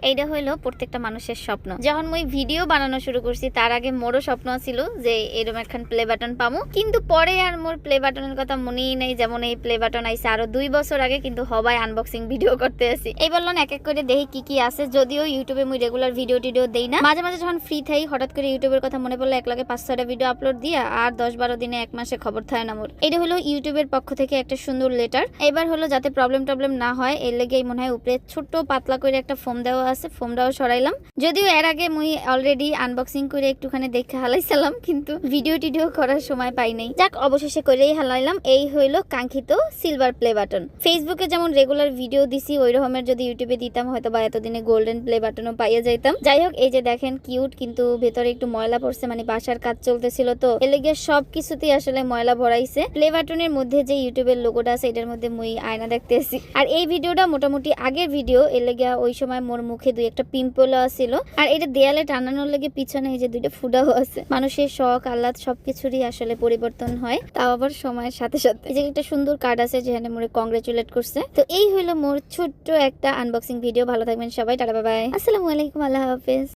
এইটা হইলো প্রত্যেকটা মানুষের স্বপ্ন। যখন মুই ভিডিও বানানো শুরু করছি তার আগে মোরও স্বপ্ন ছিল যে এরকম একখান প্লে বাটন পামু, কিন্তু পরে আর মোর প্লে বাটনের কথা মনেই নাই। যেমন এই প্লে বাটন আইছে আরো 2 বছর আগে, কিন্তু হবাই আনবক্সিং ভিডিও করতে আসি। এই বললাম এক এক করে দেখি কি কি আছে। যদিও ইউটিউবে মুই রেগুলার ভিডিও টিডিও দেই না, মাঝে মাঝে যখন ফ্রি থাই হঠাৎ করে ইউটিউবের কথা মনে পড়লে একলাগে 5-6টা ভিডিও আপলোড দিয়া আর 10-12 দিনে 1 মাসে খবর থাকে না মোর। এটা হলো ইউটিউবের পক্ষ থেকে একটা সুন্দর লেটার। এবার হলো যাতে প্রবলেম না হয় এর লেগেই মনে হয় উপরে ছোট পাতলা করে একটা ফোম দেওয়া আছে, ফোমটাও সরাইলাম। যদিও এর আগে মুই অলরেডি আনবক্সিং করে একটুখানি দেখে হালাইছিলাম, কিন্তু ভিডিও টিডিও করার সময় পাই নাই। যাক, অবশেষে করেই হালাইলাম। এই হইলো কাঙ্ক্ষিত সিলভার প্লে বাটন। ফেসবুকে যেমন রেগুলার ভিডিও দিছি ওই রকমের যদি ইউটিউবে দিতাম হয়তো বা এতদিনে গোল্ডেন প্লে বাটনও পাইয়া যাইতাম। যাই হোক, এই যে দেখেন কিউট, কিন্তু ভেতরে একটু ময়লা পড়ছে, মানে বাসার কাজ চলতেছিল তো এর লেগে সবকিছুতেই আসলে ময়লা ভরাইছে। প্লে বাটনের মধ্যে যে ইউটিউবের লোগোটা আছে এটার মধ্যে মুই আয়না দেখতেছি। আর এই ভিডিওটা মোটামুটি আগের ভিডিও, এর লেগে ওই সময় মোর মুখে 2-1টা পিম্পল ছিল। আর এটা দেয়ালে টানানোর লেগে পিছনে এই যে 2টা ফুটাও আছে। মানুষের শখ আহ্লাদ সবকিছুরই আসলে পরিবর্তন হয়, তাও আবার সময়ের সাথে সাথে। এই যে একটা সুন্দর কার্ড আছে যেখানে মোরে কংগ্রেচুলেট করছে। তো এই হলো মোর ছোট্ট একটা আনবক্সিং ভিডিও। ভালো থাকবেন সবাই, টাটা বাই বাই, আসসালামু আলাইকুম, আল্লাহ হাফেজ।